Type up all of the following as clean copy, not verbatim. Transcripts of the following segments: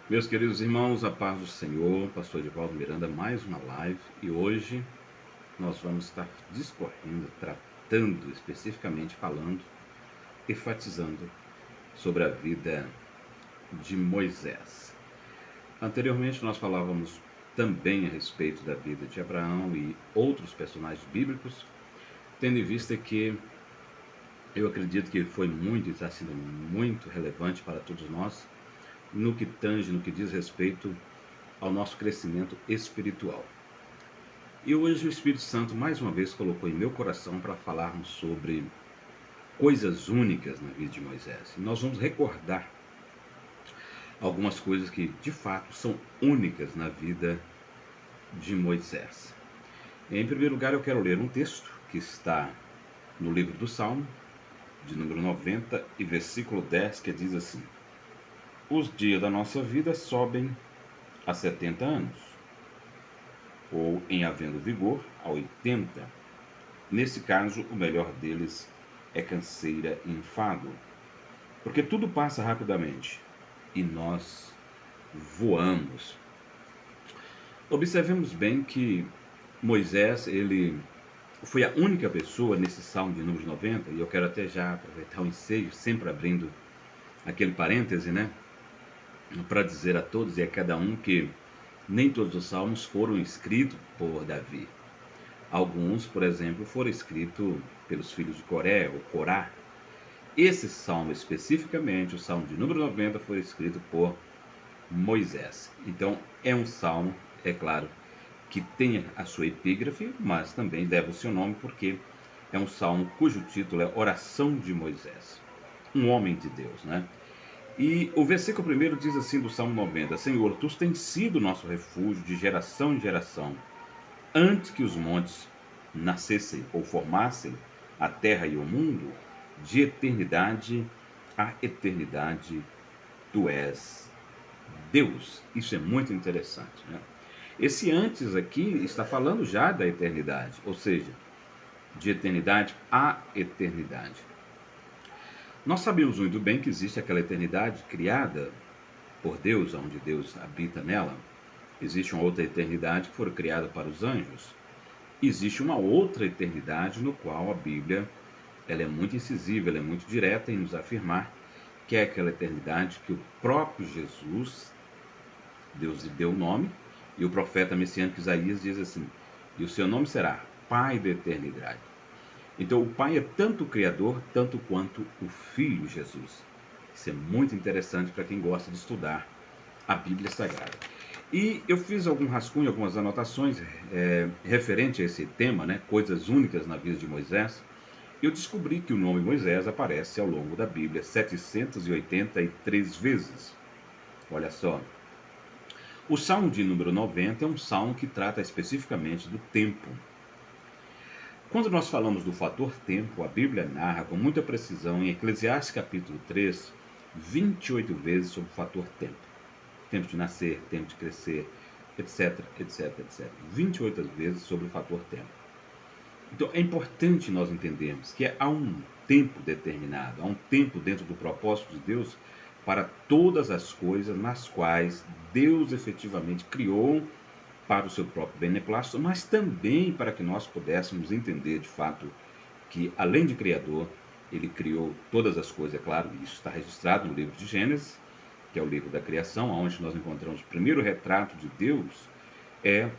Meus queridos irmãos, a paz do Senhor, pastor Edivaldo Miranda, mais uma live, e hoje nós vamos estar discorrendo, tratando, especificamente falando, enfatizando sobre a vida de Moisés. Anteriormente nós falávamos também a respeito da vida de Abraão e outros personagens bíblicos, tendo em vista que eu acredito que foi muito e está sendo muito relevante para todos nós no que tange, no que diz respeito ao nosso crescimento espiritual. E hoje o Espírito Santo mais uma vez colocou em meu coração para falarmos sobre coisas únicas na vida de Moisés. E nós vamos recordar algumas coisas que de fato são únicas na vida de Moisés. Em primeiro lugar, eu quero ler um texto que está no livro do Salmo, de número 90 e versículo 10, que diz assim: Os dias da nossa vida sobem a 70 anos, ou em havendo vigor, a 80. Nesse caso, o melhor deles é canseira e enfado, porque tudo passa rapidamente e nós voamos. Observemos bem que Moisés, ele foi a única pessoa nesse Salmo de número 90, e eu quero até já aproveitar o ensejo, sempre abrindo aquele parêntese, né, para dizer a todos e a cada um que nem todos os salmos foram escritos por Davi. Alguns, por exemplo, foram escritos pelos filhos de Coré, ou Corá. Esse salmo especificamente, o salmo de número 90, foi escrito por Moisés. Então, é um salmo, é claro, que tem a sua epígrafe, mas também leva o seu nome porque é um salmo cujo título é Oração de Moisés, um homem de Deus, né? E o versículo primeiro diz assim do Salmo 90: Senhor, tu tens sido nosso refúgio de geração em geração. Antes que os montes nascessem ou formassem a terra e o mundo, de eternidade a eternidade, tu és Deus. Isso é muito interessante, né? Esse antes aqui está falando já da eternidade, ou seja, de eternidade a eternidade. Nós sabemos muito bem que existe aquela eternidade criada por Deus, onde Deus habita nela. Existe uma outra eternidade que foi criada para os anjos. Existe uma outra eternidade no qual a Bíblia ela é muito incisiva, ela é muito direta em nos afirmar que é aquela eternidade que o próprio Jesus, Deus lhe deu o nome, e o profeta messiânico Isaías diz assim: e o seu nome será Pai da Eternidade. Então o Pai é tanto o Criador, tanto quanto o Filho Jesus. Isso é muito interessante para quem gosta de estudar a Bíblia Sagrada. E eu fiz algum rascunho, algumas anotações referente a esse tema, né, coisas únicas na vida de Moisés. Eu descobri que o nome Moisés aparece ao longo da Bíblia 783 vezes. Olha só. O Salmo de número 90 é um salmo que trata especificamente do tempo. Quando nós falamos do fator tempo, a Bíblia narra com muita precisão em Eclesiastes capítulo 3, 28 vezes sobre o fator tempo. Tempo de nascer, tempo de crescer, etc, etc, etc. 28 vezes sobre o fator tempo. Então é importante nós entendermos que há um tempo determinado, há um tempo dentro do propósito de Deus para todas as coisas nas quais Deus efetivamente criou para o seu próprio beneplácito, mas também para que nós pudéssemos entender de fato que, além de Criador, ele criou todas as coisas, é claro, isso está registrado no livro de Gênesis, que é o livro da criação, onde nós encontramos o primeiro retrato de Deus, é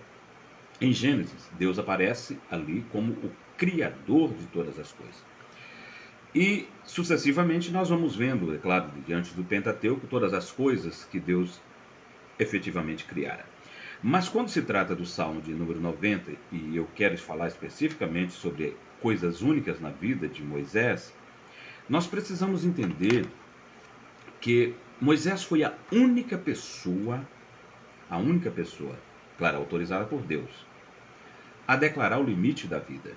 em Gênesis. Deus aparece ali como o Criador de todas as coisas. E, sucessivamente, nós vamos vendo, é claro, diante do Pentateuco, todas as coisas que Deus efetivamente criara. Mas quando se trata do Salmo de número 90, e eu quero falar especificamente sobre coisas únicas na vida de Moisés, nós precisamos entender que Moisés foi a única pessoa, claro, autorizada por Deus, a declarar o limite da vida.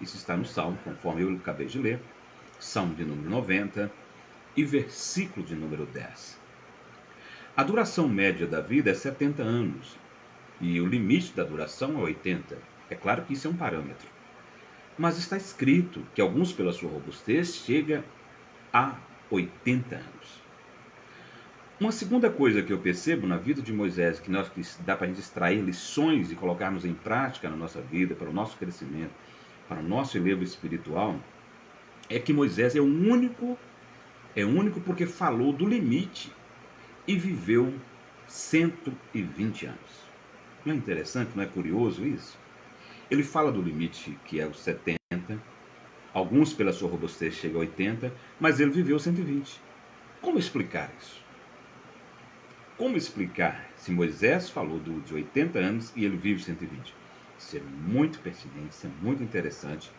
Isso está no Salmo, conforme eu acabei de ler, Salmo de número 90 e versículo de número 10. A duração média da vida é 70 anos e o limite da duração é 80. É claro que isso é um parâmetro. Mas está escrito que alguns, pela sua robustez, chega a 80 anos. Uma segunda coisa que eu percebo na vida de Moisés, que dá para a gente extrair lições e colocarmos em prática na nossa vida, para o nosso crescimento, para o nosso elevo espiritual, é que Moisés é único porque falou do limite e viveu 120 anos. Não é interessante, não é curioso isso? Ele fala do limite, que é os 70, alguns pela sua robustez chegam a 80, mas ele viveu 120. Como explicar isso? Como explicar se Moisés falou de 80 anos e ele vive 120? Isso é muito pertinente, isso é muito interessante,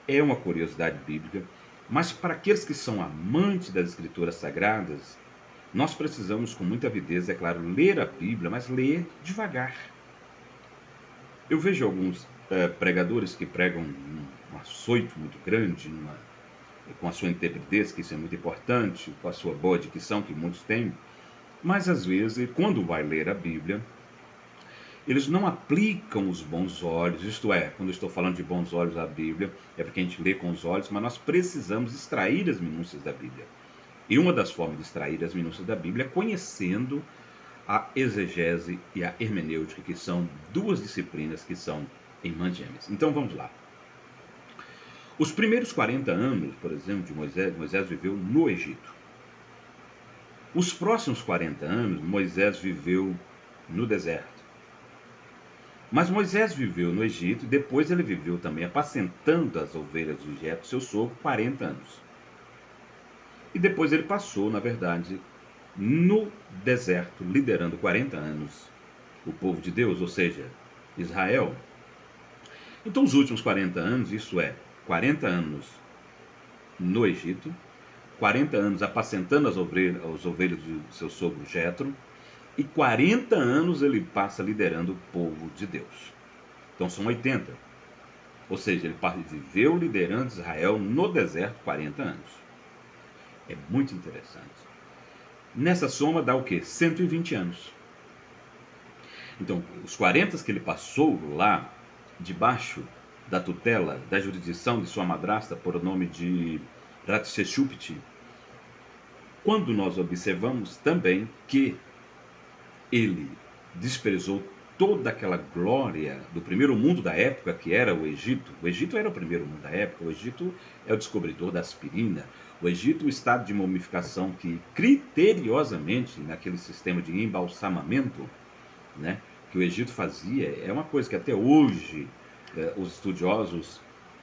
é uma curiosidade bíblica, mas para aqueles que são amantes das escrituras sagradas, nós precisamos com muita avidez, é claro, ler a Bíblia, mas ler devagar. Eu vejo alguns pregadores que pregam um açoito muito grande, com a sua intrepidez, que isso é muito importante, com a sua boa dicção, que muitos têm, mas às vezes, quando vai ler a Bíblia, eles não aplicam os bons olhos, isto é, quando eu estou falando de bons olhos à Bíblia, é porque a gente lê com os olhos, mas nós precisamos extrair as minúcias da Bíblia. E uma das formas de extrair as minúcias da Bíblia é conhecendo a exegese e a hermenêutica, que são duas disciplinas que são irmãs gêmeas. Então vamos lá. Os primeiros 40 anos, por exemplo, de Moisés viveu no Egito. Os próximos 40 anos, Moisés viveu no deserto. Mas Moisés viveu no Egito e depois ele viveu também apacentando as ovelhas de Jetro, seu sogro, 40 anos. E depois ele passou, na verdade, no deserto, liderando 40 anos o povo de Deus, ou seja, Israel. Então os últimos 40 anos, isso é, 40 anos no Egito, 40 anos apacentando as ovelhas de seu sogro Jetro, e 40 anos ele passa liderando o povo de Deus. Então são 80. Ou seja, ele viveu liderando Israel no deserto 40 anos. É muito interessante. Nessa soma dá o quê? 120 anos. Então, os 40 que ele passou lá, debaixo da tutela, da jurisdição de sua madrasta, por nome de Hatshepsut, quando nós observamos também que ele desprezou toda aquela glória do primeiro mundo da época, que era o Egito. O Egito era o primeiro mundo da época, o Egito é o descobridor da aspirina, o Egito, o estado de mumificação que criteriosamente, naquele sistema de embalsamamento, né, que o Egito fazia, é uma coisa que até hoje os estudiosos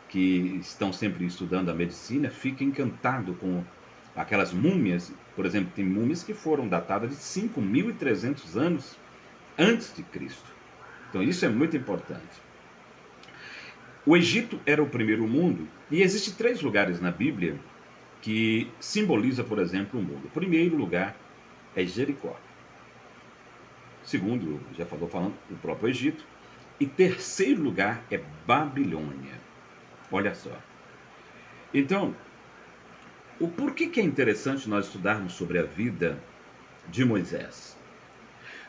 que estão sempre estudando a medicina ficam encantados com aquelas múmias. Por exemplo, tem múmias que foram datadas de 5.300 anos antes de Cristo. Então isso é muito importante. O Egito era o primeiro mundo, e existem 3 lugares na Bíblia que simboliza, por exemplo, o mundo. O primeiro lugar é Jericó. Segundo, já falando, o próprio Egito. E terceiro lugar é Babilônia. Olha só. Então, o porquê que é interessante nós estudarmos sobre a vida de Moisés?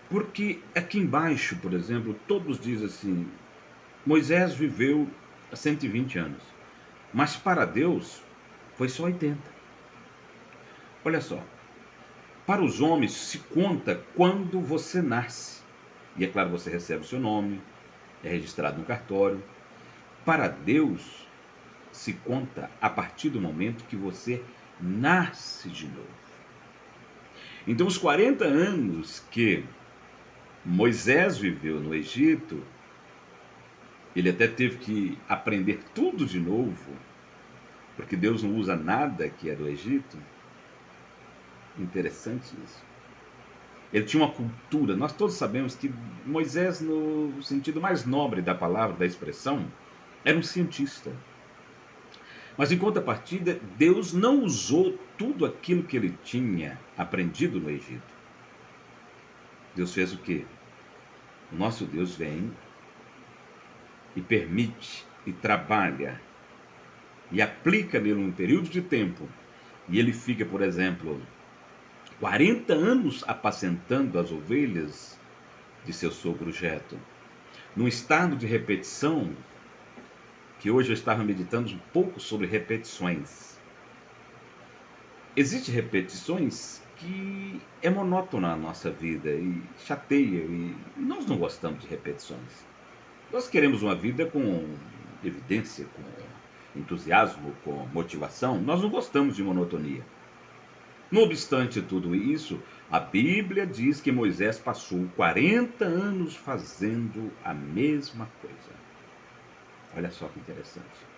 Porque aqui embaixo, por exemplo, todos dizem assim, Moisés viveu 120 anos, mas para Deus foi só 80. Olha só, para os homens se conta quando você nasce, e é claro, você recebe o seu nome, é registrado no cartório. Para Deus se conta a partir do momento que você nasce de novo. Então os 40 anos que Moisés viveu no Egito, ele até teve que aprender tudo de novo, porque Deus não usa nada que é do Egito. Interessante isso. Ele tinha uma cultura, nós todos sabemos que Moisés, no sentido mais nobre da palavra, da expressão, era um cientista. Mas em contrapartida, Deus não usou tudo aquilo que ele tinha aprendido no Egito. Deus fez o quê? O nosso Deus vem e permite, e trabalha, e aplica nele um período de tempo, e ele fica, por exemplo, 40 anos apacentando as ovelhas de seu sogro Jetro, num estado de repetição, que hoje eu estava meditando um pouco sobre repetições. Existem repetições que é monótona a nossa vida e chateia, e nós não gostamos de repetições. Nós queremos uma vida com evidência, com entusiasmo, com motivação. Nós não gostamos de monotonia. Não obstante tudo isso, a Bíblia diz que Moisés passou 40 anos fazendo a mesma coisa. Olha só que interessante.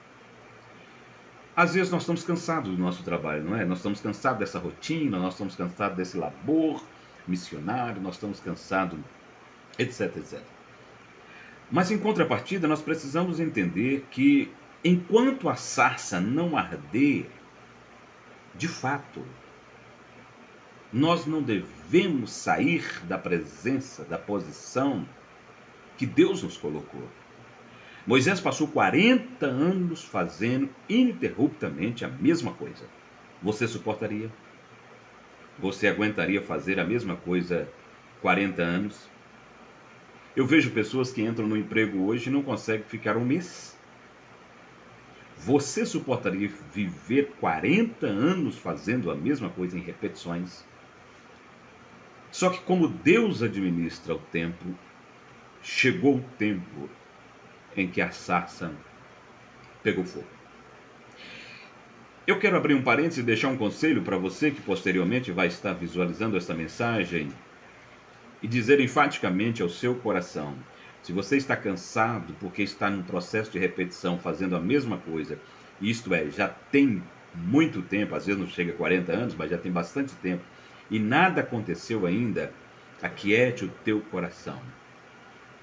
Às vezes nós estamos cansados do nosso trabalho, não é? Nós estamos cansados dessa rotina, nós estamos cansados desse labor missionário, nós estamos cansados, etc, etc. Mas em contrapartida, nós precisamos entender que enquanto a sarça não arder, de fato, nós não devemos sair da presença, da posição que Deus nos colocou. Moisés passou 40 anos fazendo ininterruptamente a mesma coisa. Você suportaria? Você aguentaria fazer a mesma coisa 40 anos? Eu vejo pessoas que entram no emprego hoje e não conseguem ficar um mês. Você suportaria viver 40 anos fazendo a mesma coisa em repetições? Só que como Deus administra o tempo, chegou o tempo em que a sarça pegou fogo. Eu quero abrir um parênteses e deixar um conselho para você que posteriormente vai estar visualizando esta mensagem e dizer enfaticamente ao seu coração: se você está cansado porque está num processo de repetição, fazendo a mesma coisa, isto é, já tem muito tempo, às vezes não chega a 40 anos, mas já tem bastante tempo, e nada aconteceu ainda, aquiete o teu coração.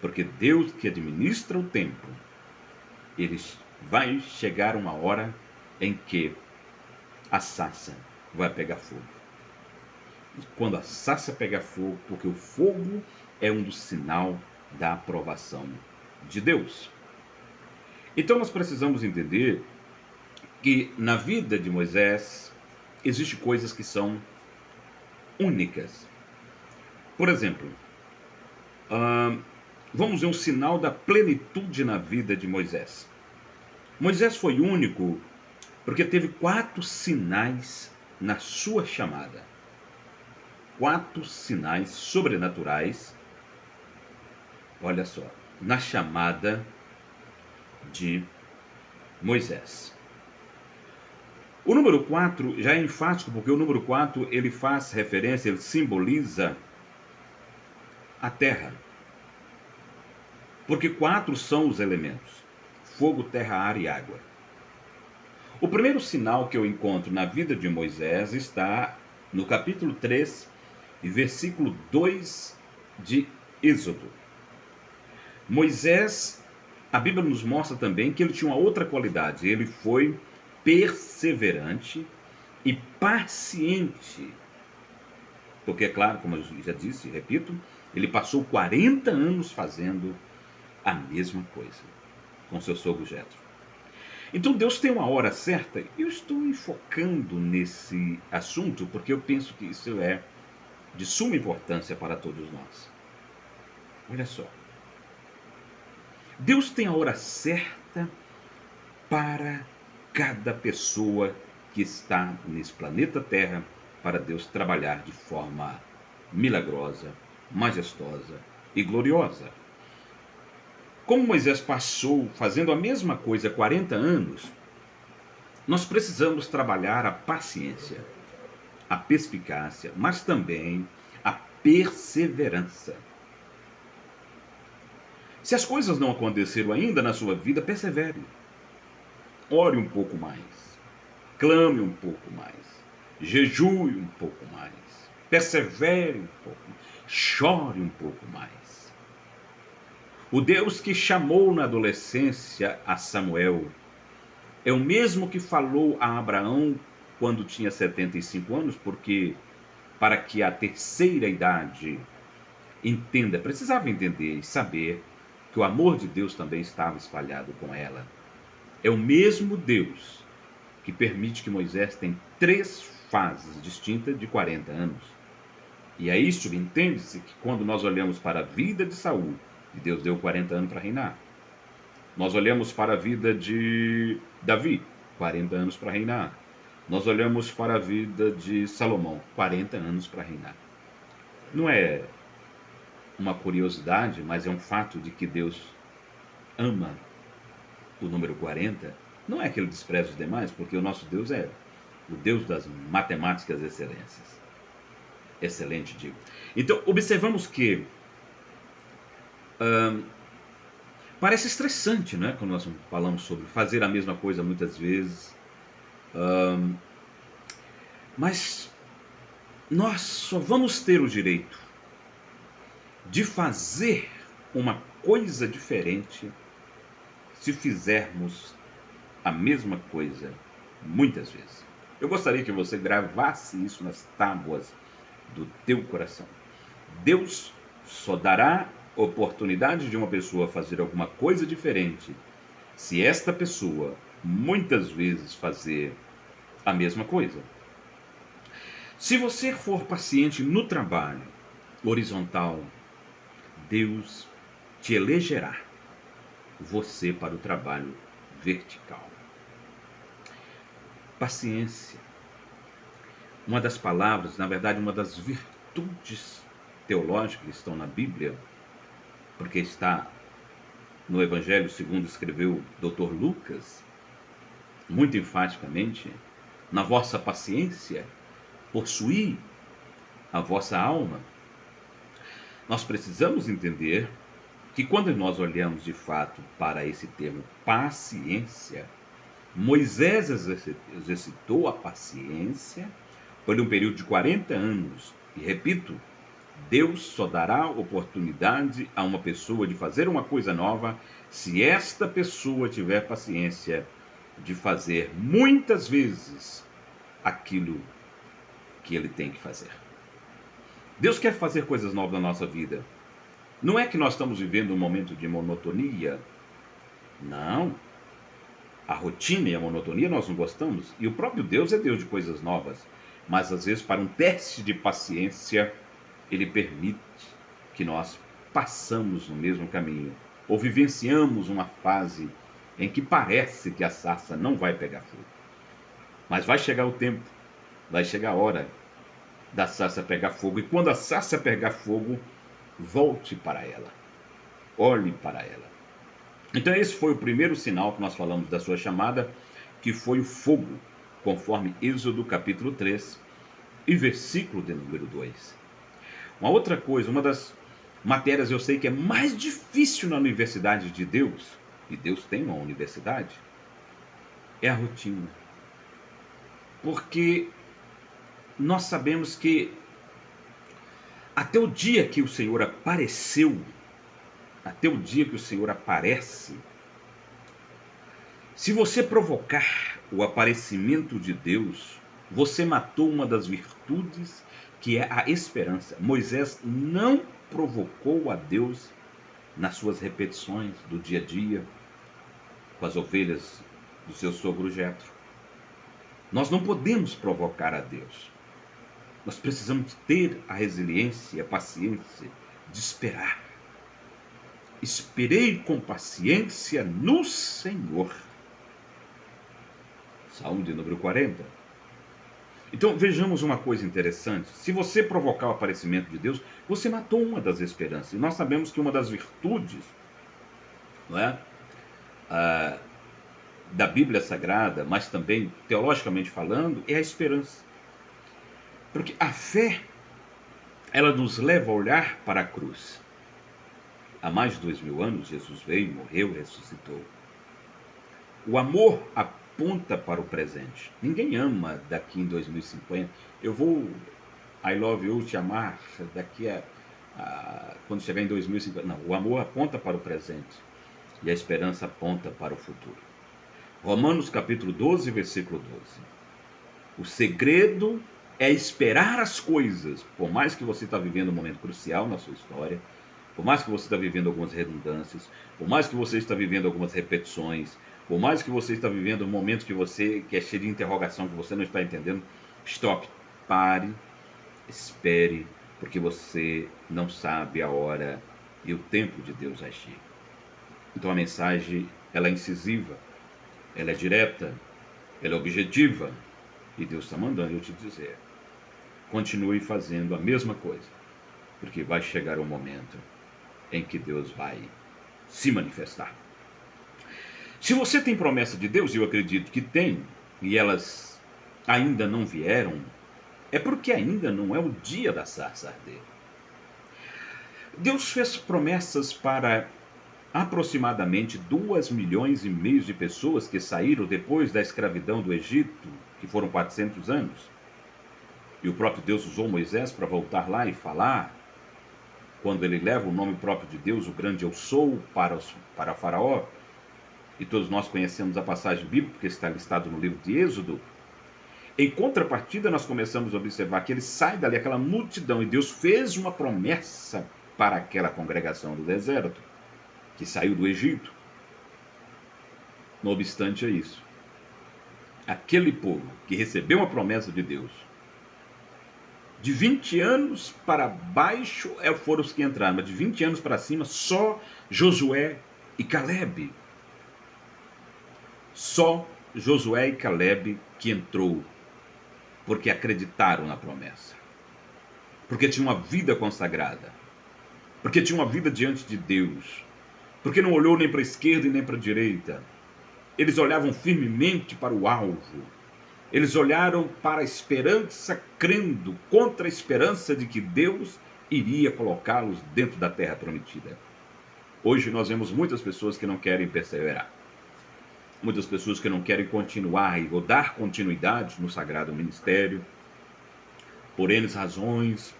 Porque Deus que administra o tempo, ele vai chegar uma hora em que a sarça vai pegar fogo. E quando a sarça pegar fogo, porque o fogo é um dos sinais da aprovação de Deus. Então nós precisamos entender que na vida de Moisés existem coisas que são únicas. Por exemplo, vamos ver um sinal da plenitude na vida de Moisés. Moisés foi único porque teve 4 sinais na sua chamada. 4 sinais sobrenaturais, olha só, na chamada de Moisés. O número 4 já é enfático, porque o número 4 ele faz referência, ele simboliza a terra. Porque 4 são os elementos: fogo, terra, ar e água. O primeiro sinal que eu encontro na vida de Moisés está no capítulo 3 e versículo 2 de Êxodo. Moisés, a Bíblia nos mostra também que ele tinha uma outra qualidade: ele foi perseverante e paciente. Porque, é claro, como eu já disse e repito, ele passou 40 anos fazendo a mesma coisa com seu sogro Jetro. Então Deus tem uma hora certa, e eu estou enfocando nesse assunto porque eu penso que isso é de suma importância para todos nós. Olha só. Deus tem a hora certa para cada pessoa que está nesse planeta Terra, para Deus trabalhar de forma milagrosa, majestosa e gloriosa. Como Moisés passou fazendo a mesma coisa 40 anos, nós precisamos trabalhar a paciência, a perspicácia, mas também a perseverança. Se as coisas não aconteceram ainda na sua vida, persevere. Ore um pouco mais, clame um pouco mais, jejue um pouco mais, persevere um pouco, chore um pouco mais. O Deus que chamou na adolescência a Samuel é o mesmo que falou a Abraão quando tinha 75 anos, porque para que a terceira idade precisava entender e saber que o amor de Deus também estava espalhado com ela. É o mesmo Deus que permite que Moisés tenha 3 fases distintas de 40 anos. E é isso que entende-se que quando nós olhamos para a vida de Saul, e Deus deu 40 anos para reinar. Nós olhamos para a vida de Davi, 40 anos para reinar. Nós olhamos para a vida de Salomão, 40 anos para reinar. Não é uma curiosidade, mas é um fato de que Deus ama o número 40. Não é que ele despreza os demais, porque o nosso Deus é o Deus das matemáticas excelências. Excelente, digo. Então, observamos que parece estressante, né? Quando nós falamos sobre fazer a mesma coisa muitas vezes. Mas nós só vamos ter o direito de fazer uma coisa diferente se fizermos a mesma coisa muitas vezes. Eu gostaria que você gravasse isso nas tábuas do teu coração. Deus só dará oportunidade de uma pessoa fazer alguma coisa diferente se esta pessoa muitas vezes fazer a mesma coisa. Se você for paciente no trabalho horizontal, Deus te elegerá você para o trabalho vertical. Paciência. Uma das palavras, na verdade, uma das virtudes teológicas que estão na Bíblia, porque está no Evangelho segundo escreveu o Dr. Lucas, muito enfaticamente, na vossa paciência, possuí a vossa alma. Nós precisamos entender que quando nós olhamos de fato para esse termo paciência, Moisés exercitou a paciência por um período de 40 anos. E repito, Deus só dará oportunidade a uma pessoa de fazer uma coisa nova se esta pessoa tiver paciência de fazer muitas vezes aquilo que ele tem que fazer. Deus quer fazer coisas novas na nossa vida. Não é que nós estamos vivendo um momento de monotonia. Não. A rotina e a monotonia nós não gostamos. E o próprio Deus é Deus de coisas novas. Mas às vezes, para um teste de paciência, Ele permite que nós passamos no mesmo caminho. Ou vivenciamos uma fase em que parece que a sarça não vai pegar fogo. Mas vai chegar o tempo, vai chegar a hora da sarça pegar fogo. E quando a sarça pegar fogo, volte para ela. Olhe para ela. Então esse foi o primeiro sinal que nós falamos da sua chamada, que foi o fogo, conforme Êxodo capítulo 3 e versículo de número 2. Uma outra coisa, uma das matérias eu sei que é mais difícil na universidade de Deus, e Deus tem uma universidade, é a rotina. Porque nós sabemos que até o dia que o Senhor apareceu, até o dia que o Senhor aparece, se você provocar o aparecimento de Deus, você matou uma das virtudes que é a esperança. Moisés não provocou a Deus nas suas repetições do dia a dia com as ovelhas do seu sogro Jetro. Nós não podemos provocar a Deus. Nós precisamos ter a resiliência e a paciência de esperar. Esperei com paciência no Senhor. Salmo de número 40. Então vejamos uma coisa interessante. Se você provocar o aparecimento de Deus, você matou uma das esperanças. E nós sabemos que uma das virtudes, não é? Da Bíblia Sagrada, mas também teologicamente falando, é a esperança. Porque a fé, ela nos leva a olhar para a cruz. Há mais de 2000 anos, Jesus veio, morreu, ressuscitou. O amor aponta para o presente. Ninguém ama daqui em 2050. Eu vou, I love you, te amar daqui quando chegar em 2050. Não, o amor aponta para o presente e a esperança aponta para o futuro. Romanos capítulo 12, versículo 12. O segredo é esperar as coisas, por mais que você está vivendo um momento crucial na sua história, por mais que você está vivendo algumas redundâncias, por mais que você está vivendo algumas repetições, por mais que você está vivendo um momento que é cheio de interrogação, que você não está entendendo, stop, pare, espere, porque você não sabe a hora e o tempo de Deus agir. Então a mensagem, ela é incisiva, ela é direta, ela é objetiva, E Deus está mandando eu te dizer, continue fazendo a mesma coisa, porque vai chegar o momento em que Deus vai se manifestar. Se você tem promessa de Deus, e eu acredito que tem, e elas ainda não vieram, é porque ainda não é o dia da sarça arder. Deus fez promessas para aproximadamente 2,5 milhões de pessoas que saíram depois da escravidão do Egito, que foram 400 anos. E o próprio Deus usou Moisés para voltar lá e falar, quando ele leva o nome próprio de Deus, o grande eu sou, para Faraó. E todos nós conhecemos a passagem bíblica, que está listada no livro de Êxodo. Em contrapartida, nós começamos a observar que ele sai dali, aquela multidão, e Deus fez uma promessa para aquela congregação do deserto, que saiu do Egito. Não obstante isso, aquele povo que recebeu uma promessa de Deus, de 20 anos para baixo foram os que entraram, mas de 20 anos para cima, só Josué e Calebe. Só Josué e Calebe que entrou, porque acreditaram na promessa, porque tinham uma vida consagrada, porque tinham uma vida diante de Deus, porque não olhou nem para a esquerda e nem para a direita. Eles olhavam firmemente para o alvo. Eles olharam para a esperança, crendo contra a esperança de que Deus iria colocá-los dentro da terra prometida. Hoje nós vemos muitas pessoas que não querem perseverar. Muitas pessoas que não querem continuar ou dar continuidade no sagrado ministério, por N razões,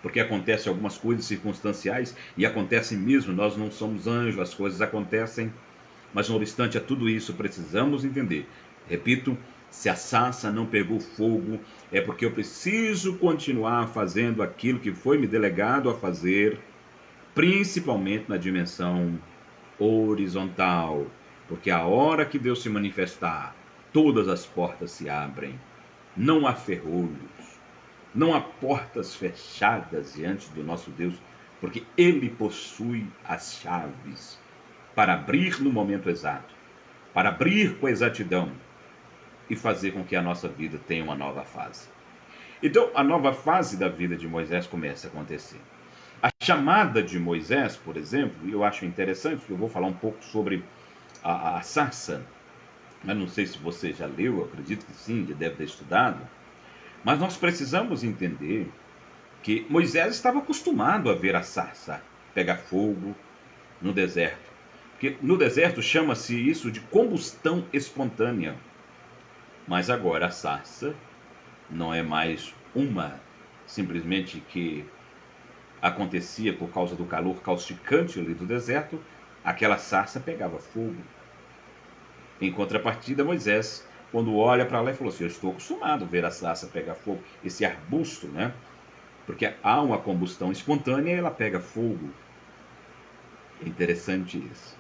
porque acontecem algumas coisas circunstanciais, e acontecem mesmo, nós não somos anjos, as coisas acontecem, mas não obstante a tudo isso, precisamos entender, repito, se a sarça não pegou fogo, é porque eu preciso continuar fazendo aquilo que foi me delegado a fazer, principalmente na dimensão horizontal, porque a hora que Deus se manifestar, todas as portas se abrem, não há ferrolhos, não há portas fechadas diante do nosso Deus, porque Ele possui as chaves para abrir no momento exato, para abrir com exatidão e fazer com que a nossa vida tenha uma nova fase. Então, a nova fase da vida de Moisés começa a acontecer. A chamada de Moisés, por exemplo, eu acho interessante, porque eu vou falar um pouco sobre a sarça. Eu não sei se você já leu, eu acredito que sim, já deve ter estudado, mas nós precisamos entender que Moisés estava acostumado a ver a sarça pegar fogo no deserto. Porque no deserto chama-se isso de combustão espontânea. Mas agora a sarça não é mais uma simplesmente que acontecia por causa do calor causticante ali do deserto, aquela sarça pegava fogo. Em contrapartida, Moisés, quando olha para lá, falou assim, eu estou acostumado a ver a sarça pegar fogo, esse arbusto, né? Porque há uma combustão espontânea e ela pega fogo. É interessante isso.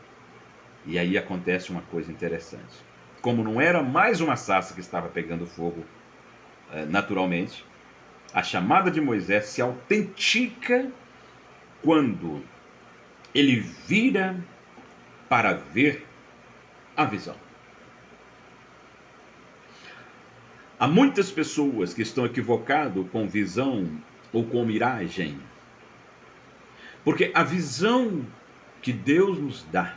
E aí acontece uma coisa interessante. Como não era mais uma sarça que estava pegando fogo naturalmente, a chamada de Moisés se autentica quando ele vira para ver a visão. Há muitas pessoas que estão equivocadas com visão ou com miragem, porque a visão que Deus nos dá,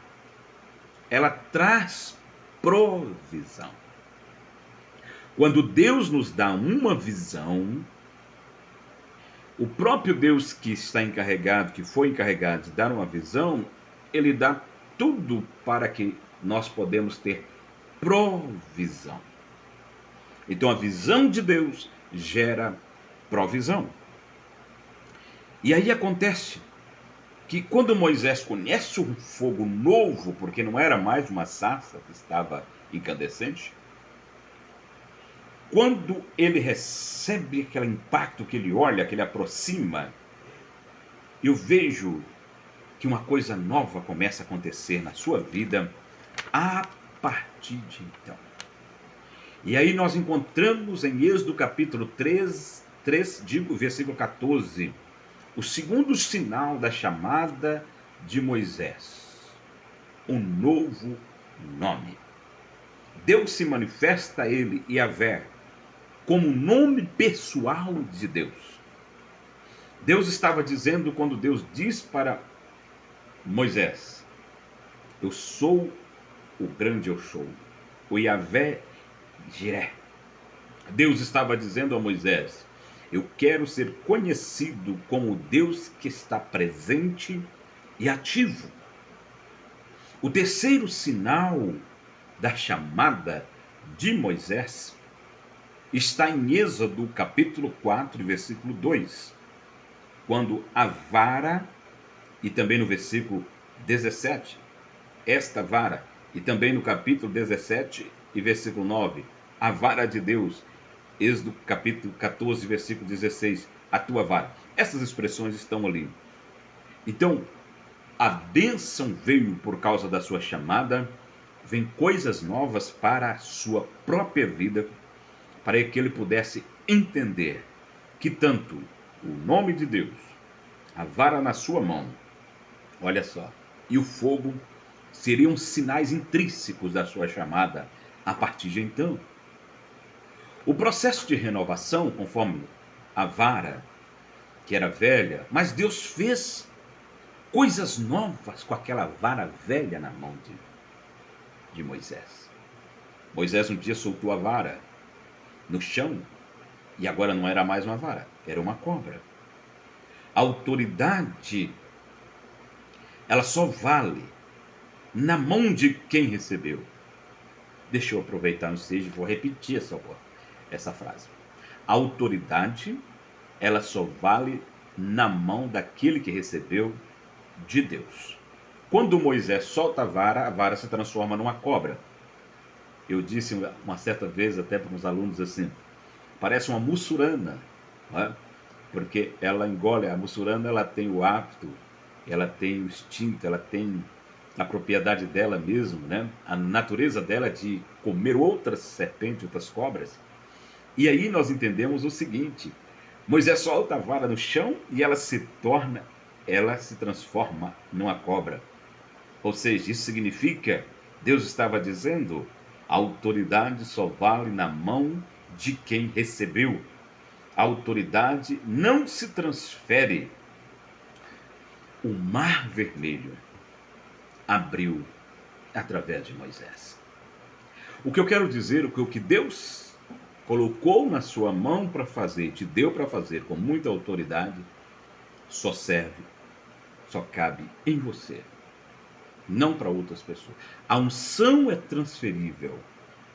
ela traz provisão. Quando Deus nos dá uma visão, o próprio Deus que está encarregado, que foi encarregado de dar uma visão, ele dá tudo para que nós podemos ter provisão. Então a visão de Deus gera provisão. E aí acontece que quando Moisés conhece um fogo novo, porque não era mais uma sarça que estava incandescente, quando ele recebe aquele impacto, que ele olha, que ele aproxima, eu vejo que uma coisa nova começa a acontecer na sua vida a partir de então. E aí nós encontramos em Êxodo capítulo 3, versículo 14, o segundo sinal da chamada de Moisés, um novo nome. Deus se manifesta a ele, Yahvé, como nome pessoal de Deus. Deus estava dizendo, quando Deus diz para Moisés: eu sou o grande eu sou, o Yahvé Jiré. Deus estava dizendo a Moisés: eu quero ser conhecido como Deus que está presente e ativo. O terceiro sinal da chamada de Moisés está em Êxodo capítulo 4, versículo 2, quando a vara, e também no versículo 17, esta vara, e também no capítulo 17 e versículo 9, a vara de Deus. Êxodo capítulo 14, versículo 16, a tua vara. Essas expressões estão ali. Então, a bênção veio por causa da sua chamada, vem coisas novas para a sua própria vida, para que ele pudesse entender que tanto o nome de Deus, a vara na sua mão, olha só, e o fogo seriam sinais intrínsecos da sua chamada a partir de então. O processo de renovação, conforme a vara, que era velha, mas Deus fez coisas novas com aquela vara velha na mão de Moisés. Moisés um dia soltou a vara no chão, e agora não era mais uma vara, era uma cobra. A autoridade, ela só vale na mão de quem recebeu. Deixa eu aproveitar no seja e vou repetir essa frase. A autoridade, ela só vale na mão daquele que recebeu de Deus. Quando Moisés solta a vara se transforma numa cobra. Eu disse uma certa vez até para uns alunos assim, parece uma mussurana, não é? Porque ela engole, a mussurana, ela tem o hábito, ela tem o instinto, ela tem a propriedade dela mesmo, né? A natureza dela de comer outras serpentes, outras cobras. E aí nós entendemos o seguinte: Moisés solta a vara no chão e ela se transforma numa cobra. Ou seja, isso significa, Deus estava dizendo, a autoridade só vale na mão de quem recebeu. A autoridade não se transfere. O Mar Vermelho abriu através de Moisés. O que eu quero dizer, o que Deus colocou na sua mão para fazer, te deu para fazer com muita autoridade, só serve, só cabe em você, não para outras pessoas. A unção é transferível,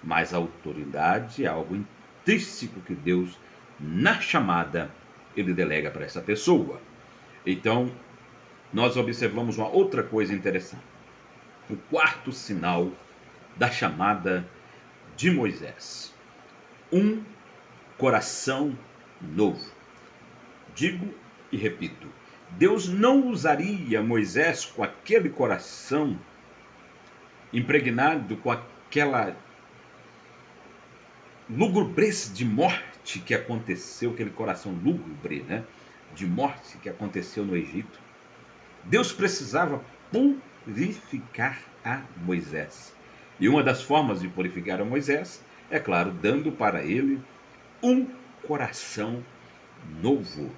mas a autoridade é algo intrínseco que Deus, na chamada, ele delega para essa pessoa. Então, nós observamos uma outra coisa interessante. O quarto sinal da chamada de Moisés: um coração novo. Digo e repito, Deus não usaria Moisés com aquele coração impregnado com aquela lugubrez de morte que aconteceu, aquele coração lúgubre, né, de morte que aconteceu no Egito. Deus precisava purificar a Moisés. E uma das formas de purificar a Moisés, é claro, dando para ele um coração novo.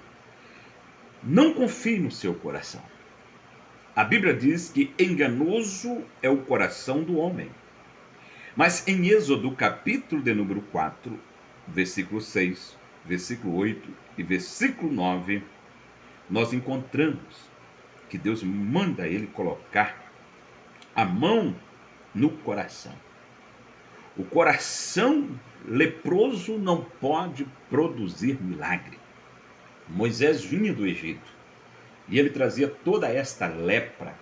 Não confie no seu coração. A Bíblia diz que enganoso é o coração do homem. Mas em Êxodo capítulo de número 4, versículo 6, versículo 8 e versículo 9, nós encontramos que Deus manda ele colocar a mão no coração. O coração leproso não pode produzir milagre. Moisés vinha do Egito e ele trazia toda esta lepra,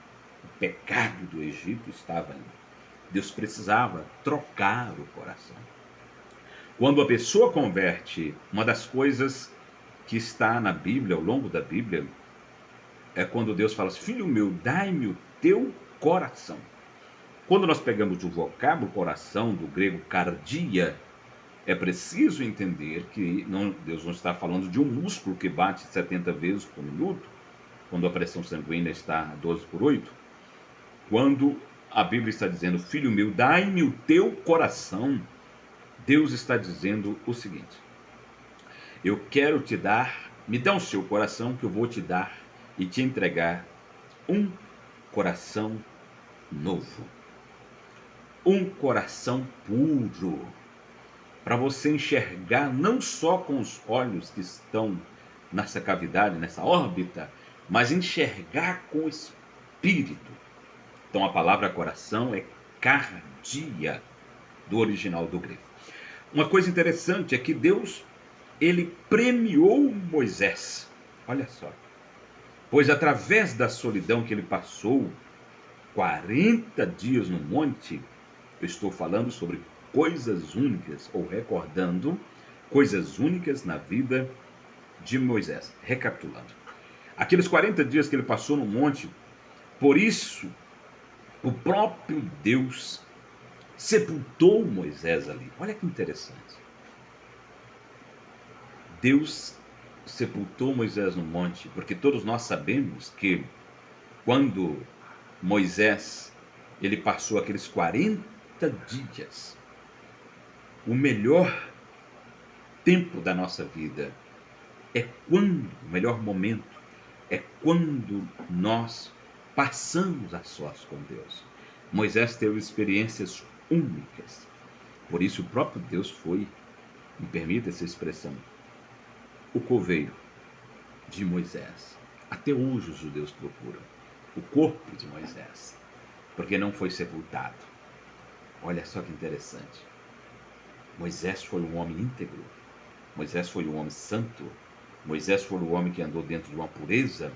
o pecado do Egito estava ali. Deus precisava trocar o coração. Quando a pessoa converte, uma das coisas que está na Bíblia, ao longo da Bíblia, é quando Deus fala assim: filho meu, dai-me o teu coração. Quando nós pegamos o vocábulo coração, do grego cardia, é preciso entender que Deus não está falando de um músculo que bate 70 vezes por minuto, quando a pressão sanguínea está a 12/8. Quando a Bíblia está dizendo: filho meu, dai-me o teu coração, Deus está dizendo o seguinte: Eu quero te dar, me dá o seu coração que eu vou te dar e te entregar um coração novo. Um coração puro, para você enxergar não só com os olhos que estão nessa cavidade, nessa órbita, mas enxergar com o espírito. Então a palavra coração é cardia, do original do grego. Uma coisa interessante é que Deus, ele premiou Moisés. Olha só. Pois através da solidão que ele passou, 40 dias no monte, eu estou falando sobre coisas únicas, ou recordando coisas únicas na vida de Moisés. Recapitulando. Aqueles 40 dias que ele passou no monte, por isso, o próprio Deus sepultou Moisés ali. Olha que interessante. Deus sepultou Moisés no monte, porque todos nós sabemos que quando Moisés ele passou aqueles 40 dias, o melhor tempo da nossa vida é quando, o melhor momento é quando nós passamos a sós com Deus. Moisés teve experiências únicas. Por isso o próprio Deus foi, me permita essa expressão, o coveiro de Moisés. Até hoje os judeus procuram o corpo de Moisés, porque não foi sepultado. Olha só que interessante. Moisés foi um homem íntegro. Moisés foi um homem santo. Moisés foi um homem que andou dentro de uma pureza.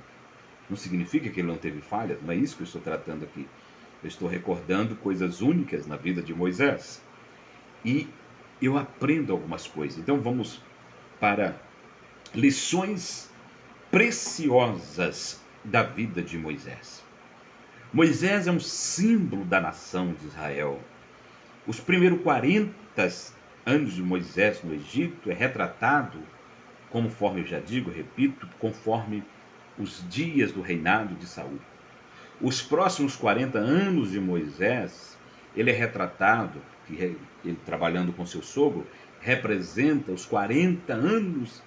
Não significa que ele não teve falhas, não é isso que eu estou tratando aqui. Eu estou recordando coisas únicas na vida de Moisés. E eu aprendo algumas coisas. Então vamos para lições preciosas da vida de Moisés. Moisés é um símbolo da nação de Israel. Os primeiros 40 anos de Moisés no Egito é retratado, conforme eu já digo, repito, conforme os dias do reinado de Saul. Os próximos 40 anos de Moisés, ele é retratado, ele trabalhando com seu sogro, representa os 40 anos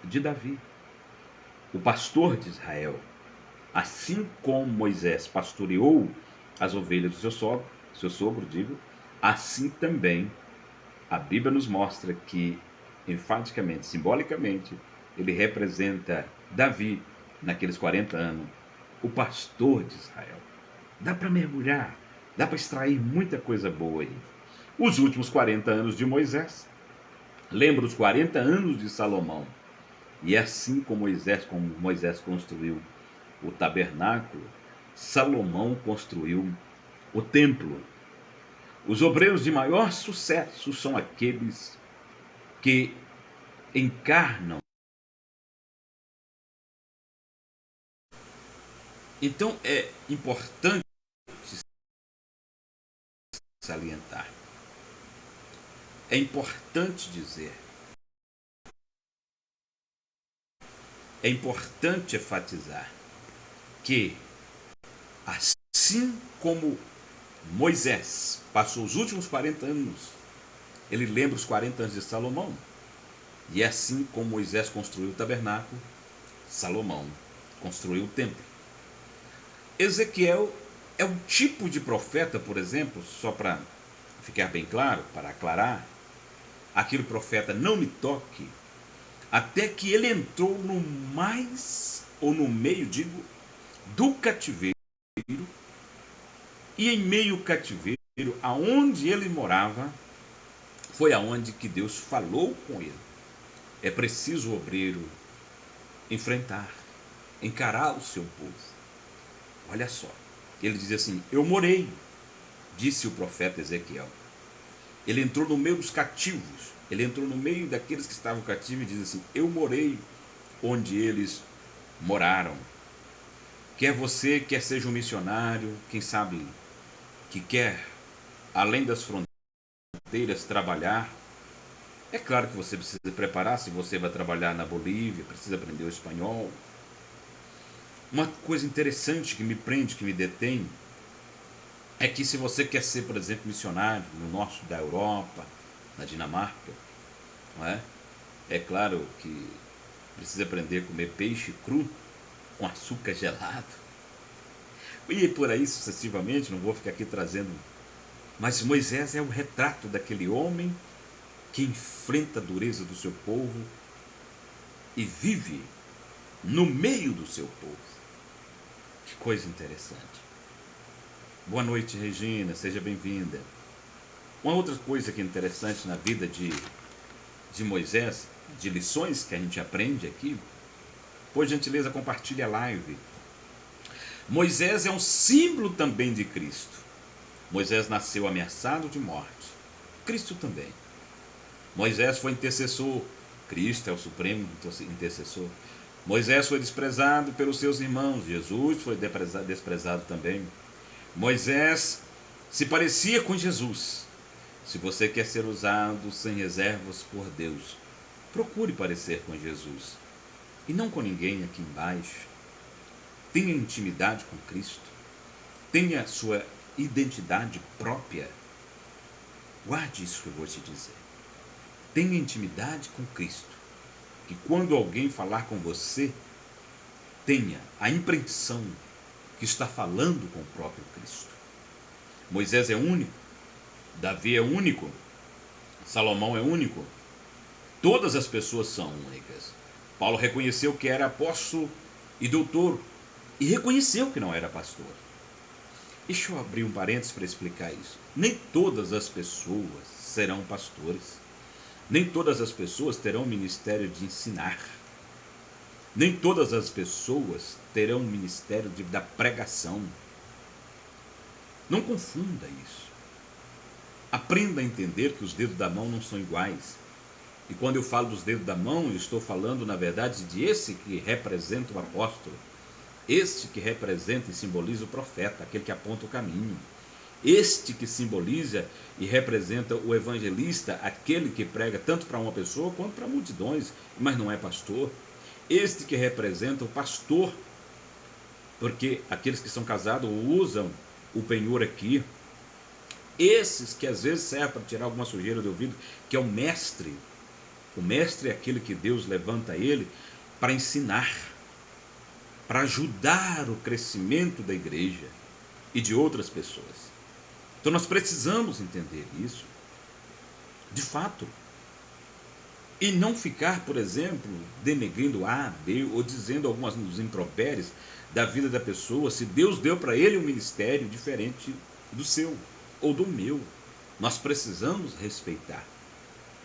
de Davi, o pastor de Israel. Assim como Moisés pastoreou as ovelhas do seu sogro, assim também a Bíblia nos mostra que, enfaticamente, simbolicamente, ele representa Davi naqueles 40 anos, o pastor de Israel. Dá para mergulhar, dá para extrair muita coisa boa aí. Os últimos 40 anos de Moisés, lembra os 40 anos de Salomão. E é assim como Moisés construiu o tabernáculo, Salomão construiu o templo. Os obreiros de maior sucesso são aqueles que encarnam. Então é importante salientar, é importante dizer, é importante enfatizar que, assim como Moisés passou os últimos 40 anos, ele lembra os 40 anos de Salomão. E é assim como Moisés construiu o tabernáculo, Salomão construiu o templo. Ezequiel é um tipo de profeta, por exemplo, só para ficar bem claro, para aclarar, aquele profeta não me toque, até que ele entrou no mais, ou no meio, digo, do cativeiro, e em meio ao cativeiro, aonde ele morava, foi aonde que Deus falou com ele. É preciso o obreiro enfrentar, encarar o seu povo. Olha só, ele diz assim, eu morei, disse o profeta Ezequiel. Ele entrou no meio dos cativos, ele entrou no meio daqueles que estavam cativos e diz assim, eu morei onde eles moraram. Quer você, quer seja um missionário, quem sabe que quer, além das fronteiras, trabalhar. É claro que você precisa preparar, se você vai trabalhar na Bolívia, precisa aprender o espanhol. Uma coisa interessante que me prende, que me detém, é que se você quer ser, por exemplo, missionário no norte da Europa, na Dinamarca, não é? É claro que precisa aprender a comer peixe cru com açúcar gelado. E por aí sucessivamente, não vou ficar aqui trazendo. Mas Moisés é o retrato daquele homem que enfrenta a dureza do seu povo e vive no meio do seu povo. Que coisa interessante. Boa noite, Regina, seja bem-vinda. Uma outra coisa que é interessante na vida de Moisés, de lições que a gente aprende aqui, por gentileza, compartilhe a live. Moisés é um símbolo também de Cristo. Moisés nasceu ameaçado de morte. Cristo também. Moisés foi intercessor. Cristo é o supremo intercessor. Moisés foi desprezado pelos seus irmãos. Jesus foi desprezado também. Moisés se parecia com Jesus. Se você quer ser usado sem reservas por Deus, procure parecer com Jesus e não com ninguém aqui embaixo. Tenha intimidade com Cristo. Tenha sua identidade própria. Guarde isso que eu vou te dizer. Tenha intimidade com Cristo. Que quando alguém falar com você, tenha a impressão que está falando com o próprio Cristo. Moisés é único. Davi é único. Salomão é único. Todas as pessoas são únicas. Paulo reconheceu que era apóstolo e doutor e reconheceu que não era pastor. Deixa eu abrir um parênteses para explicar isso. Nem todas as pessoas serão pastores. Nem todas as pessoas terão o ministério de ensinar. Nem todas as pessoas terão o ministério da pregação. Não confunda isso. Aprenda a entender que os dedos da mão não são iguais. E quando eu falo dos dedos da mão, eu estou falando, na verdade, de esse que representa o apóstolo. Este que representa e simboliza o profeta, aquele que aponta o caminho. Este que simboliza e representa o evangelista, aquele que prega tanto para uma pessoa quanto para multidões, mas não é pastor. Este que representa o pastor, porque aqueles que são casados usam o penhor aqui. Esses que às vezes servem para tirar alguma sujeira do ouvido, que é o mestre. O mestre é aquele que Deus levanta ele para ensinar, para ajudar o crescimento da igreja e de outras pessoas. Então nós precisamos entender isso, de fato. E não ficar, por exemplo, denegrindo A, B, ou dizendo algumas dos impropérios da vida da pessoa, se Deus deu para ele um ministério diferente do seu ou do meu. Nós precisamos respeitar.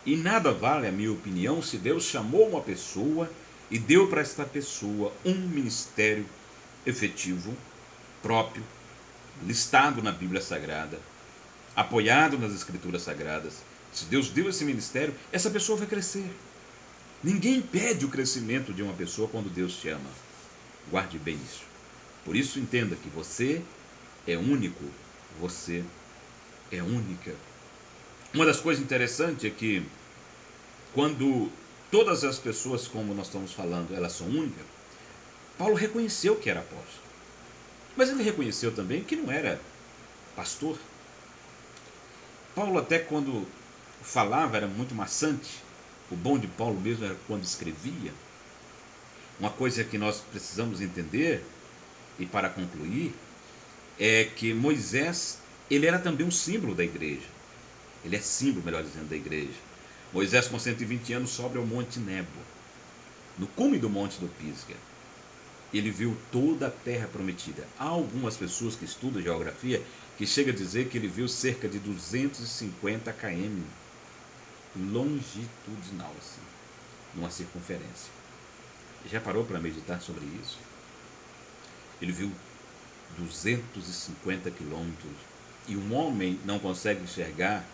E nada vale, a minha opinião, se Deus chamou uma pessoa e deu para esta pessoa um ministério efetivo, próprio, listado na Bíblia Sagrada, apoiado nas Escrituras Sagradas. Se Deus deu esse ministério, essa pessoa vai crescer. Ninguém impede o crescimento de uma pessoa quando Deus chama. Guarde bem isso. Por isso entenda que você é único, você é única. Uma das coisas interessantes é que quando todas as pessoas, como nós estamos falando, elas são únicas, Paulo reconheceu que era apóstolo. Mas ele reconheceu também que não era pastor. Paulo até quando falava era muito maçante. O bom de Paulo mesmo era quando escrevia. Uma coisa que nós precisamos entender, e para concluir, é que Moisés, ele era também um símbolo da igreja. Ele é símbolo, melhor dizendo, da igreja. Moisés, com 120 anos, sobe ao Monte Nebo, no cume do Monte do Pisga. Ele viu toda a terra prometida. Há algumas pessoas que estudam geografia que chegam a dizer que ele viu cerca de 250 km longitudinal, assim, numa circunferência. Já parou para meditar sobre isso? Ele viu 250 quilômetros e um homem não consegue enxergar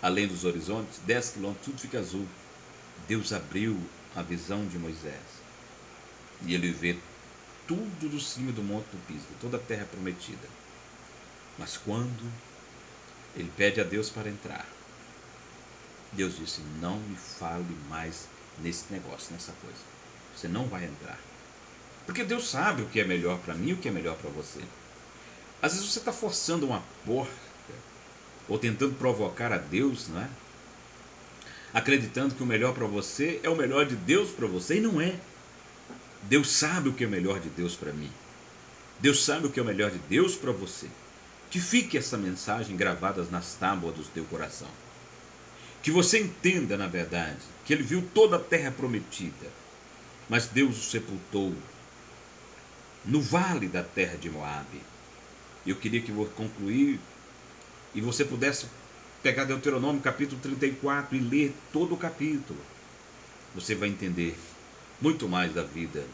além dos horizontes, 10 quilômetros, tudo fica azul. Deus abriu a visão de Moisés e ele vê tudo do cimo do Monte do Pisga, toda a terra prometida. Mas quando ele pede a Deus para entrar, Deus disse: não me fale mais nesse negócio, nessa coisa. Você não vai entrar. Porque Deus sabe o que é melhor para mim e o que é melhor para você. Às vezes você está forçando uma porta ou tentando provocar a Deus, não é? acreditando que o melhor para você é o melhor de Deus para você, e não é. Deus sabe o que é o melhor de Deus para mim. Deus sabe o que é o melhor de Deus para você. Que fique essa mensagem gravada nas tábuas do teu coração. Que você entenda, na verdade, que ele viu toda a terra prometida, mas Deus o sepultou no vale da terra de Moabe. Eu queria que vou concluir e você pudesse pegar Deuteronômio capítulo 34 e ler todo o capítulo. Você vai entender muito mais da vida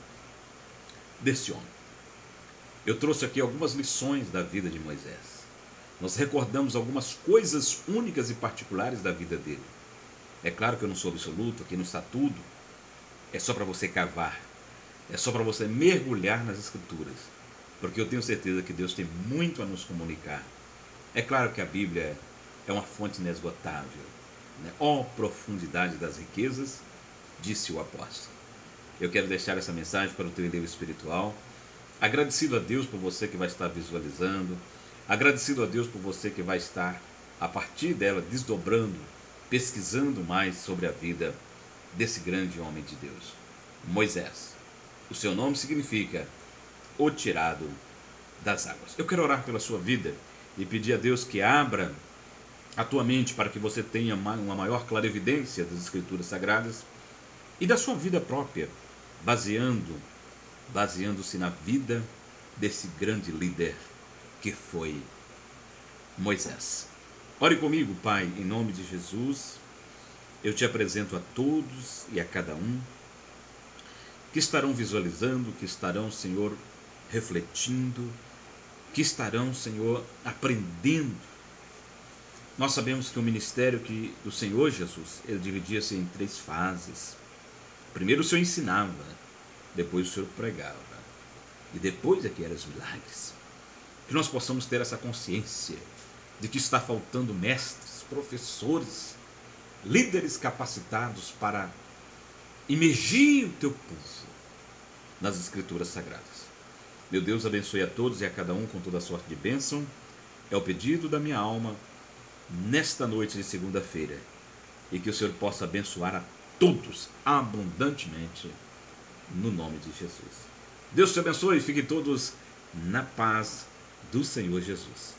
desse homem. Eu trouxe aqui algumas lições da vida de Moisés. Nós recordamos algumas coisas únicas e particulares da vida dele. É claro que eu não sou absoluto, aqui não está tudo. É só para você cavar. É só para você mergulhar nas Escrituras. Porque eu tenho certeza que Deus tem muito a nos comunicar. É claro que a Bíblia é uma fonte inesgotável. Ó profundidade das riquezas, disse o apóstolo. Eu quero deixar essa mensagem para o teu enlevo espiritual. Agradecido a Deus por você que vai estar visualizando. Agradecido a Deus por você que vai estar, a partir dela, desdobrando, pesquisando mais sobre a vida desse grande homem de Deus, Moisés. O seu nome significa o tirado das águas. Eu quero orar pela sua vida e pedir a Deus que abra a tua mente para que você tenha uma maior clarividência das Escrituras Sagradas e da sua vida própria, baseando-se na vida desse grande líder que foi Moisés. Ore comigo, Pai, em nome de Jesus. Eu te apresento a todos e a cada um que estarão visualizando, que estarão, Senhor, refletindo, que estarão, Senhor, aprendendo. Nós sabemos que o ministério do Senhor Jesus, ele dividia-se em 3 fases. Primeiro o Senhor ensinava, depois o Senhor pregava, e depois é que eram os milagres. Que nós possamos ter essa consciência de que está faltando mestres, professores, líderes capacitados para imergir o teu povo nas Escrituras Sagradas. Meu Deus, abençoe a todos e a cada um com toda a sorte de bênção. É o pedido da minha alma nesta noite de segunda-feira. E que o Senhor possa abençoar a todos abundantemente no nome de Jesus. Deus te abençoe e fiquem todos na paz do Senhor Jesus.